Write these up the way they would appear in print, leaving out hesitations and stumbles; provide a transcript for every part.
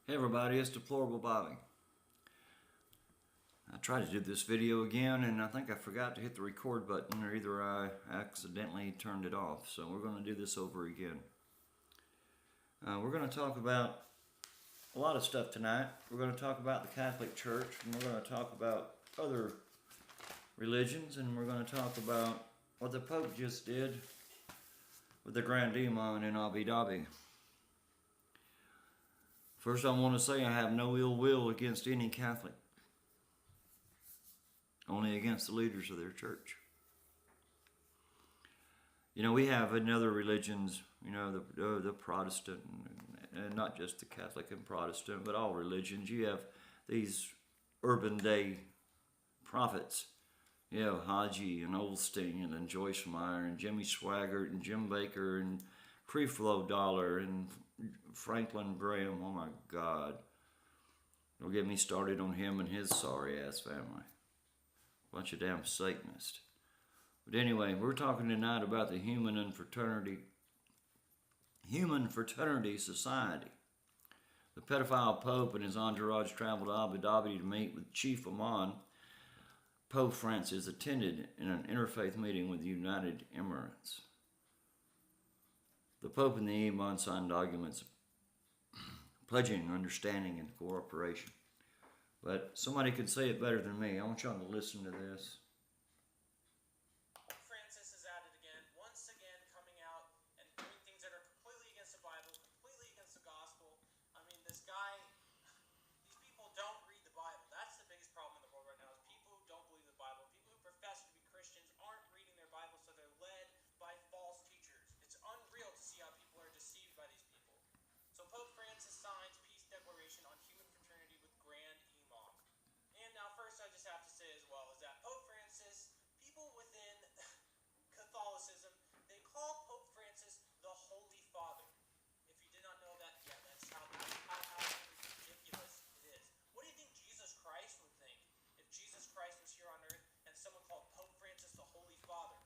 Hey everybody, it's Deplorable Bobby. I tried to do this video again and I think I forgot to hit the record button, or either I accidentally turned it off. So we're going to do this over again. We're going to talk about a lot of stuff tonight. We're going to talk about the Catholic Church, and we're going to talk about other religions, and we're going to talk about what the Pope just did with the Grand Imam in Abu Dhabi. First, I want to say I have no ill will against any Catholic, only against the leaders of their church. You know, we have in other religions, you know, the Protestant, and not just the Catholic and Protestant, but all religions. You have these urban day prophets. You know, Haji and Olstein and Joyce Meyer and Jimmy Swaggart and Jim Baker and Creflo Dollar and Franklin Graham. Oh my God. Don't get me started on him and his sorry ass family. Bunch of damn Satanists. But anyway, we're talking tonight about the Human Fraternity Society. The pedophile Pope and his entourage traveled to Abu Dhabi to meet with Chief Imam. Pope Francis attended in an interfaith meeting with the United Emirates. The Pope and the Imam signed documents pledging understanding and cooperation. But somebody could say it better than me. I want y'all to listen to this. Francis is at it again, once again coming out and doing things that are completely against the Bible, completely against the gospel. I mean, this guy, these people don't read the Bible. That's the biggest problem in the world right now, is people who don't believe the Bible. People who profess to be Christians aren't reading their Bible, so they're led by false teachers. It's unreal to see how people are deceived by these people. So Pope Francis signs peace declaration on human fraternity with Grand Imam. And now first I just have to say as well is that Pope Francis, people within Catholicism, they call Pope Francis the Holy Father. If you did not know that, yeah, that's how ridiculous it is. What do you think Jesus Christ would think if Jesus Christ was here on earth and someone called Pope Francis the Holy Father?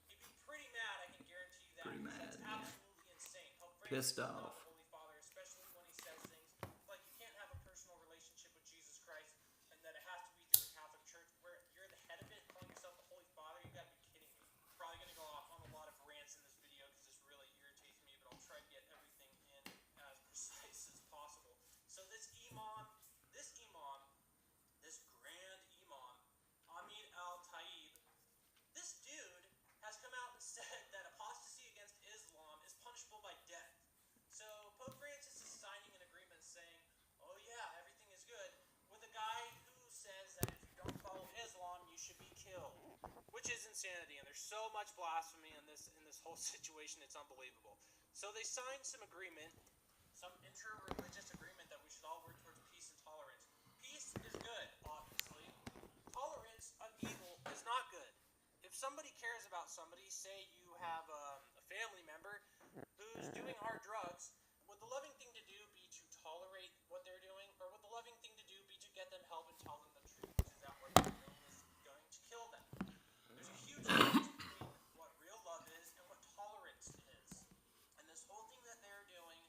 He'd be pretty mad, I can guarantee you that. Pretty mad, That's yeah. absolutely insane. Pope Francis Pissed is not off. the Holy Father, especially when he says things like you can't have a personal relationship with Jesus Christ and that it has to be through the Catholic Church where you're the head of it, calling yourself the Holy Father. You gotta be kidding me. Probably gonna go off on a lot of rants in this video because this really irritates me, but I'll try to get everything in as precise as possible. So this Imam, this Grand Imam, Ahmed Al-Taib, this dude has come out and said that apostasy against Islam is punishable by death. So Pope Francis is signing an agreement saying, oh yeah, everything is good, with a guy who says that if you don't follow Islam, you should be killed. Which is insanity, and there's so much blasphemy in this whole situation, it's unbelievable. So they signed some agreement, some inter-religious agreement that we should all work towards peace and tolerance. Peace is good, obviously. Tolerance of evil is not good. If somebody cares about somebody, say you have a family member who's doing hard drugs, would the loving thing to do be to tolerate what they're doing, or would the loving thing to do be to get them help and tell them the truth, which is that what they're doing is going to kill them? There's a huge difference between what real love is and what tolerance is. And this whole thing that they're doing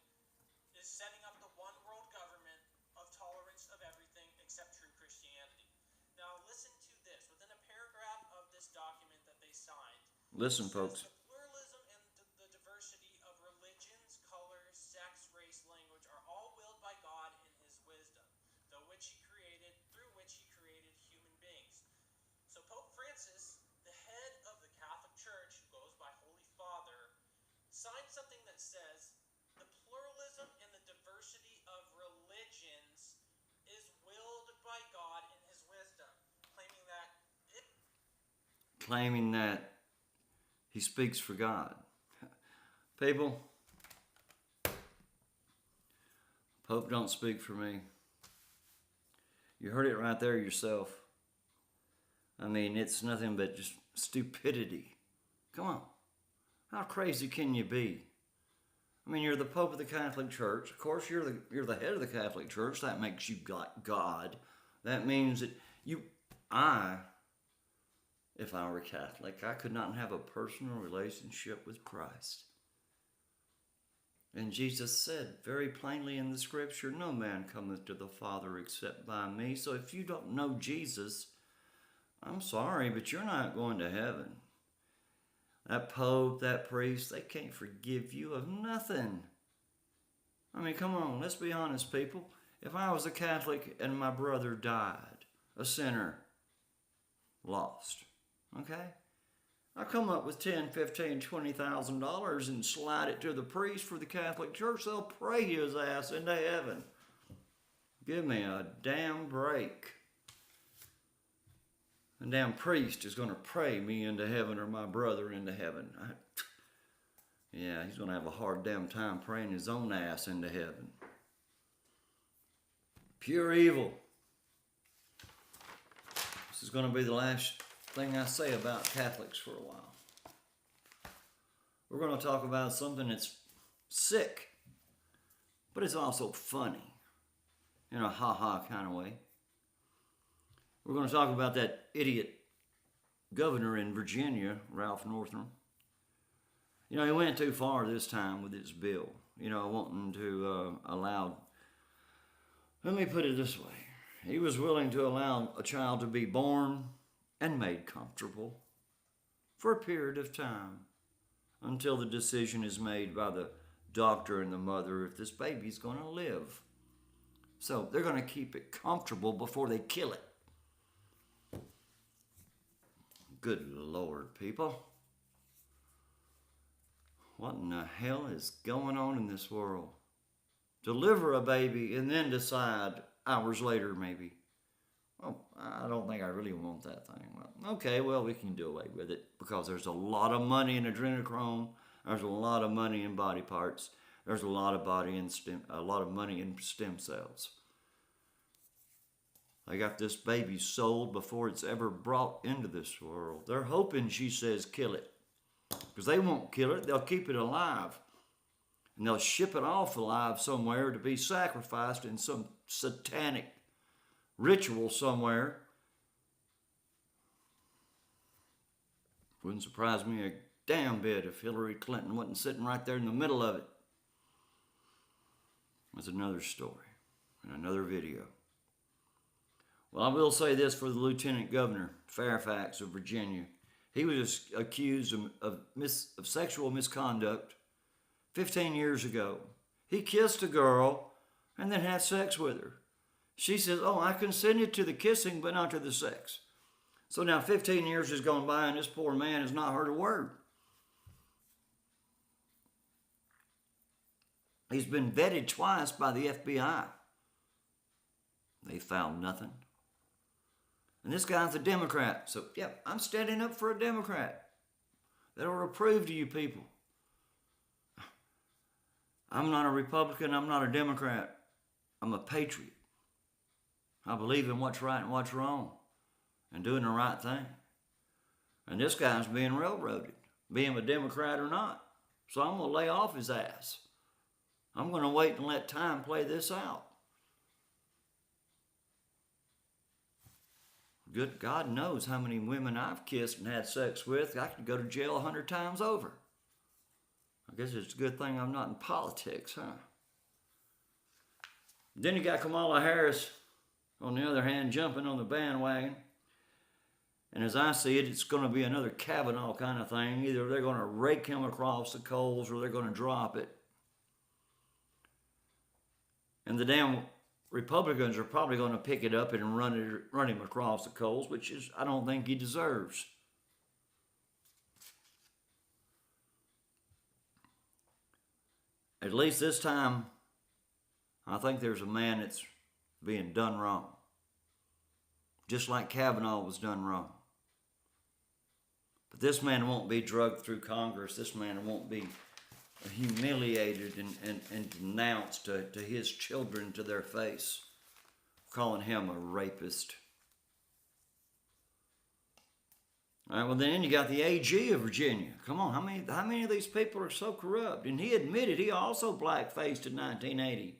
is setting up the one world government of tolerance of everything except true Christianity. Now listen to this. Within a paragraph of this document that they signed, Listen, it says folks. the pluralism and the diversity of religions, colors, sex, race, language are all willed by God in his wisdom, through which he created human beings. So Pope Francis, the head of the Catholic Church, who goes by Holy Father, signed something that says the pluralism and the diversity of religions is willed by God in his wisdom, Claiming that he speaks for God. People, Pope don't speak for me. You heard it right there yourself. I mean, it's nothing but just stupidity. Come on. How crazy can you be? I mean, you're the Pope of the Catholic Church. Of course, you're the head of the Catholic Church. That makes you God. That means that if I were Catholic, I could not have a personal relationship with Christ. And Jesus said very plainly in the scripture, no man cometh to the Father except by me. So if you don't know Jesus, I'm sorry, but you're not going to heaven. That pope, that priest, they can't forgive you of nothing. I mean, come on, let's be honest, people. If I was a Catholic and my brother died, a sinner, lost, okay? I come up with $10,000, $15,000, $20,000 and slide it to the priest for the Catholic Church. They'll pray his ass into heaven. Give me a damn break. The damn priest is going to pray me into heaven or my brother into heaven. Yeah, he's going to have a hard damn time praying his own ass into heaven. Pure evil. This is going to be the last thing I say about Catholics for a while. We're going to talk about something that's sick, but it's also funny in a ha-ha kind of way. We're going to talk about that idiot governor in Virginia, Ralph Northam. You know, he went too far this time with his bill, wanting to allow, let me put it this way. He was willing to allow a child to be born and made comfortable for a period of time until the decision is made by the doctor and the mother if this baby's going to live. So they're going to keep it comfortable before they kill it. Good Lord, people. What in the hell is going on in this world? Deliver a baby and then decide hours later maybe, oh, I don't think I really want that thing. Well, okay, well, we can do away with it because there's a lot of money in adrenochrome. There's a lot of money in body parts. There's a lot of money in stem cells. They got this baby sold before it's ever brought into this world. They're hoping she says kill it because they won't kill it. They'll keep it alive. And they'll ship it off alive somewhere to be sacrificed in some satanic ritual somewhere. Wouldn't surprise me a damn bit if Hillary Clinton wasn't sitting right there in the middle of it. That's another story and another video. Well, I will say this for the Lieutenant Governor, Fairfax of Virginia. He was accused of sexual misconduct 15 years ago. He kissed a girl and then had sex with her. She says, oh, I consented to the kissing, but not to the sex. So now 15 years has gone by and this poor man has not heard a word. He's been vetted twice by the FBI. They found nothing. And this guy's a Democrat. So, yeah, I'm standing up for a Democrat. That'll prove to you people. I'm not a Republican. I'm not a Democrat. I'm a patriot. I believe in what's right and what's wrong and doing the right thing. And this guy's being railroaded, being a Democrat or not. So I'm going to lay off his ass. I'm going to wait and let time play this out. Good God knows how many women I've kissed and had sex with. I could go to jail 100 times over. I guess it's a good thing I'm not in politics, huh? Then you got Kamala Harris, on the other hand, jumping on the bandwagon. And as I see it, it's going to be another Kavanaugh kind of thing. Either they're going to rake him across the coals or they're going to drop it. And the damn Republicans are probably going to pick it up and run him across the coals, which is, I don't think he deserves. At least this time, I think there's a man that's being done wrong. Just like Kavanaugh was done wrong. But this man won't be drugged through Congress. This man won't be humiliated and denounced to his children to their face, calling him a rapist. All right, well then you got the AG of Virginia. Come on, how many of these people are so corrupt? And he admitted he also blackfaced in 1980.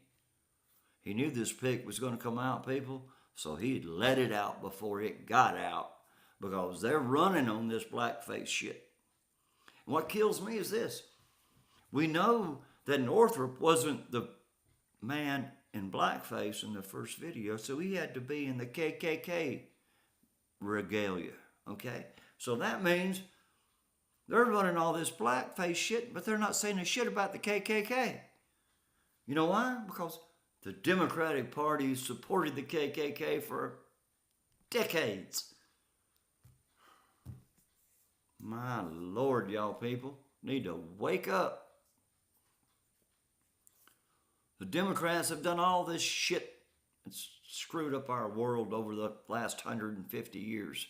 He knew this pic was going to come out, people, so he let it out before it got out because they're running on this blackface shit. And what kills me is this. We know that Northrop wasn't the man in blackface in the first video, so he had to be in the KKK regalia, okay? So that means they're running all this blackface shit, but they're not saying a shit about the KKK. You know why? Because the Democratic Party supported the KKK for decades. My Lord, y'all people need to wake up. The Democrats have done all this shit. It's screwed up our world over the last 150 years.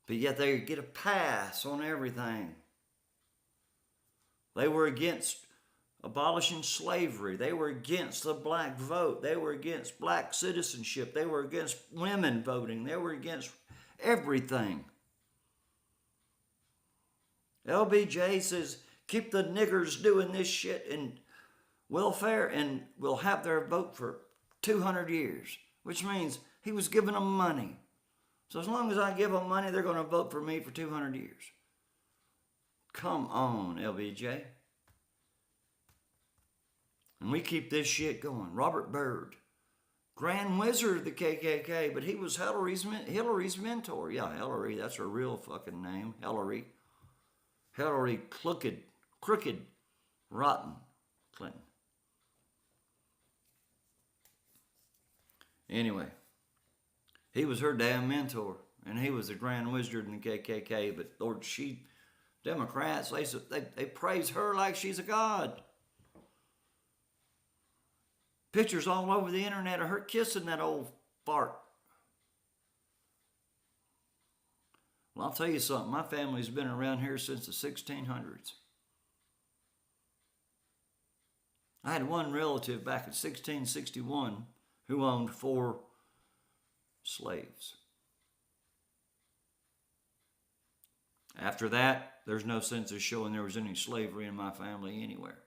But yet they get a pass on everything. They were against abolishing slavery. They were against the black vote. They were against black citizenship. They were against women voting. They were against everything. LBJ says, keep the niggers doing this shit in welfare and we'll have their vote for 200 years, which means he was giving them money. So as long as I give them money, they're going to vote for me for 200 years. Come on, LBJ. And we keep this shit going. Robert Byrd, Grand Wizard of the KKK, but he was Hillary's mentor. Yeah, Hillary, that's her real fucking name, Hillary. Hillary crooked, rotten Clinton. Anyway, he was her damn mentor, and he was the Grand Wizard in the KKK. But Lord, Democrats, they praise her like she's a god. Pictures all over the internet of her kissing that old fart. Well, I'll tell you something. My family's been around here since the 1600s. I had one relative back in 1661 who owned 4 slaves. After that, there's no census showing there was any slavery in my family anywhere.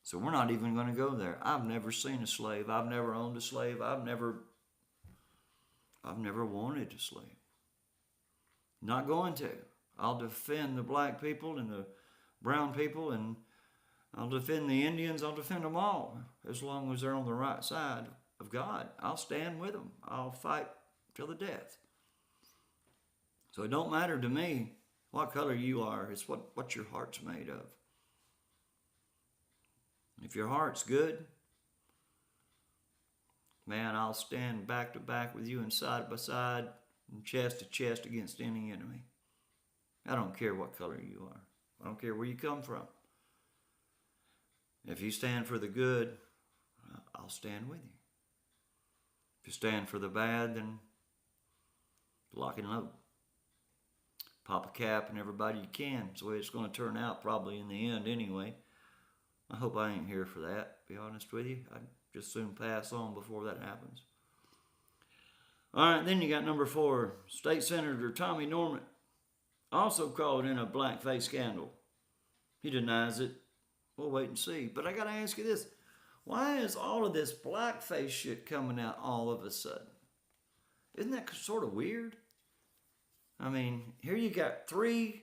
So we're not even going to go there. I've never seen a slave. I've never owned a slave. I've never wanted a slave. Not going to. I'll defend the black people and the brown people, and I'll defend the Indians. I'll defend them all as long as they're on the right side of God. I'll stand with them. I'll fight till the death. So it don't matter to me what color you are. It's what your heart's made of. If your heart's good, man, I'll stand back to back with you and side by side and chest to chest against any enemy. I don't care what color you are. I don't care where you come from. If you stand for the good, I'll stand with you. If you stand for the bad, then lock and load. Pop a cap and everybody you can. That's the way it's going to turn out probably in the end anyway. I hope I ain't here for that, to be honest with you. I'd just soon pass on before that happens. All right, then you got number 4, State Senator Tommy Norman, also caught in a blackface scandal. He denies it. We'll wait and see. But I got to ask you this. Why is all of this blackface shit coming out all of a sudden? Isn't that sort of weird? I mean, here you got 3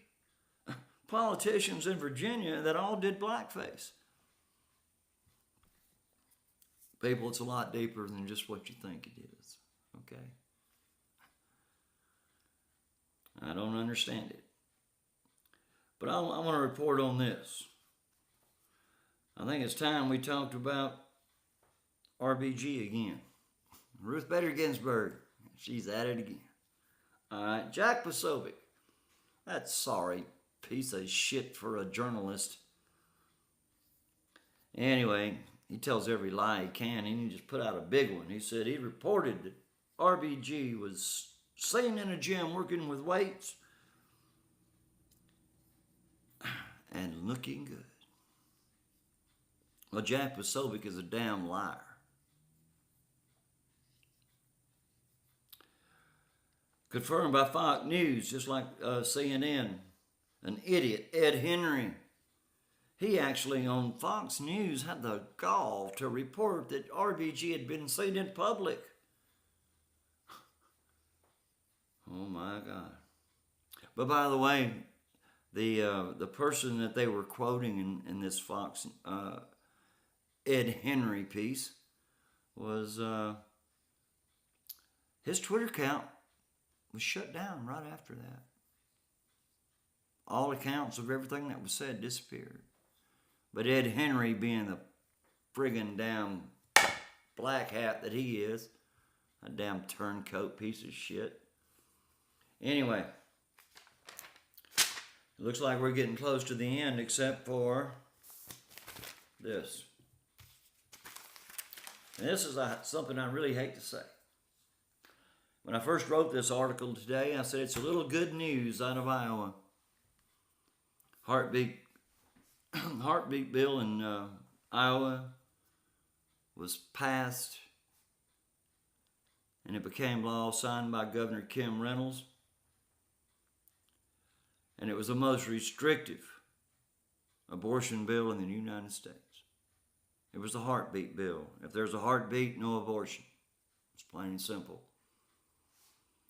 politicians in Virginia that all did blackface. People, it's a lot deeper than just what you think it is, okay? I don't understand it. But I want to report on this. I think it's time we talked about RBG again. Ruth Bader Ginsburg. She's at it again. All right, Jack Posobiec. That sorry piece of shit for a journalist. Anyway, he tells every lie he can, and he just put out a big one. He said he reported that RBG was seen in a gym working with weights and looking good. Well, Jack Posobiec is a damn liar. Confirmed by Fox News, just like CNN, an idiot, Ed Henry. He actually on Fox News had the gall to report that RBG had been seen in public. Oh my God. But by the way, the person that they were quoting in this Fox Ed Henry piece was his Twitter account was shut down right after that. All accounts of everything that was said disappeared. But Ed Henry, being the friggin' damn black hat that he is, a damn turncoat piece of shit. Anyway, it looks like we're getting close to the end, except for this. And this is something I really hate to say. When I first wrote this article today, I said it's a little good news out of Iowa. Heartbeat bill in Iowa was passed, and it became law, signed by Governor Kim Reynolds. And it was the most restrictive abortion bill in the United States. It was the heartbeat bill. If there's a heartbeat, no abortion. It's plain and simple.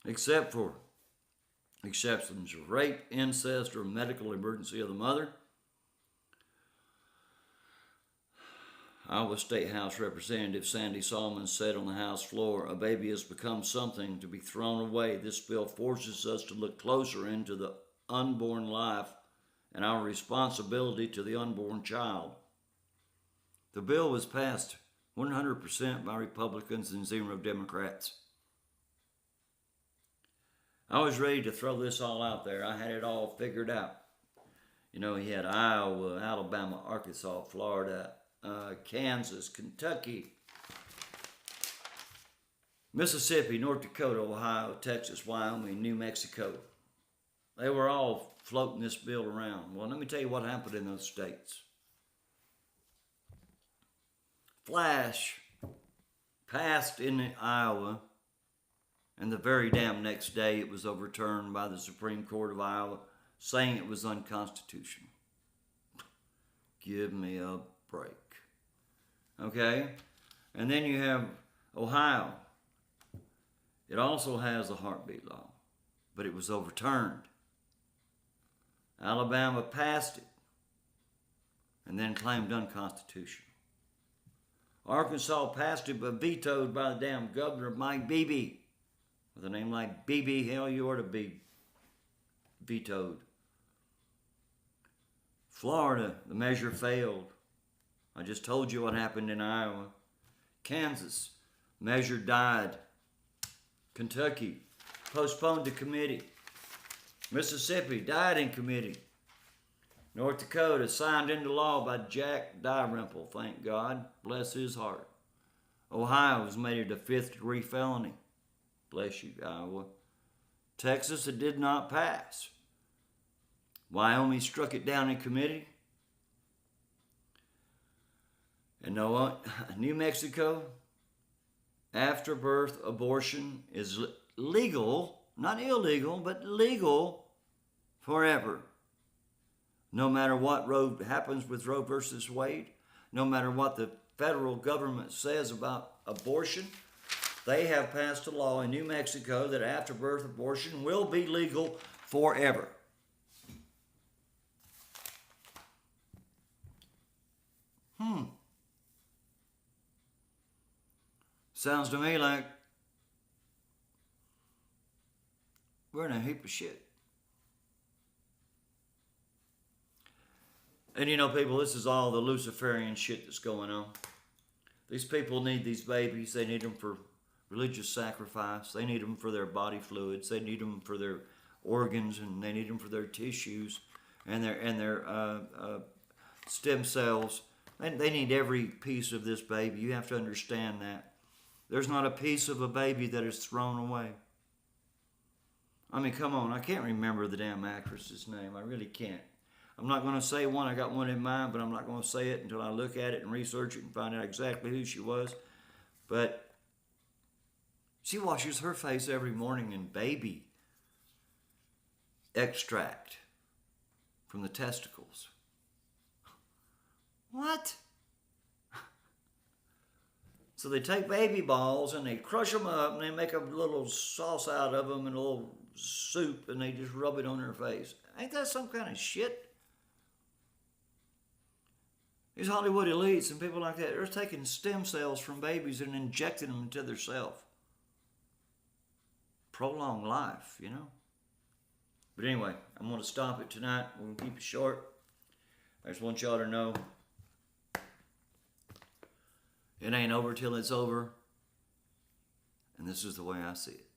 Except for exceptions of rape, incest, or medical emergency of the mother. Iowa State House Representative Sandy Solomon said on the House floor, "A baby has become something to be thrown away. This bill forces us to look closer into the unborn life and our responsibility to the unborn child." The bill was passed 100% by Republicans and 0 Democrats. I was ready to throw this all out there. I had it all figured out. You know, he had Iowa, Alabama, Arkansas, Florida, Kansas, Kentucky, Mississippi, North Dakota, Ohio, Texas, Wyoming, New Mexico. They were all floating this bill around. Well, let me tell you what happened in those states. Flash passed in Iowa, and the very damn next day it was overturned by the Supreme Court of Iowa, saying it was unconstitutional. Give me a break. Okay? And then you have Ohio. It also has a heartbeat law, but it was overturned. Alabama passed it and then claimed unconstitutional. Arkansas passed it but vetoed by the damn governor, Mike Beebe. With a name like Beebe, hell, you ought to be vetoed. Florida, the measure failed. I just told you what happened in Iowa. Kansas, measure died. Kentucky, postponed to committee. Mississippi, died in committee. North Dakota, signed into law by Jack Dalrymple, thank God, bless his heart. Ohio was made it a 5th-degree felony. Bless you, Iowa. Texas, it did not pass. Wyoming struck it down in committee. And New Mexico, after-birth abortion is legal, not illegal, but legal forever. No matter what happens with Roe versus Wade, no matter what the federal government says about abortion, they have passed a law in New Mexico that after-birth abortion will be legal forever. Sounds to me like we're in a heap of shit. And you know, people, this is all the Luciferian shit that's going on. These people need these babies. They need them for religious sacrifice. They need them for their body fluids. They need them for their organs, and they need them for their tissues and their stem cells. They need every piece of this baby. You have to understand that. There's not a piece of a baby that is thrown away. I mean, come on. I can't remember the damn actress's name. I really can't. I'm not going to say one. I got one in mind, but I'm not going to say it until I look at it and research it and find out exactly who she was. But she washes her face every morning in baby extract from the testicles. What? So they take baby balls and they crush them up and they make a little sauce out of them and a little soup and they just rub it on their face. Ain't that some kind of shit? These Hollywood elites and people like that, they're taking stem cells from babies and injecting them into themselves. Prolong life, you know. But anyway, I'm going to stop it tonight. We're going to keep it short. I just want y'all to know it ain't over till it's over. And this is the way I see it.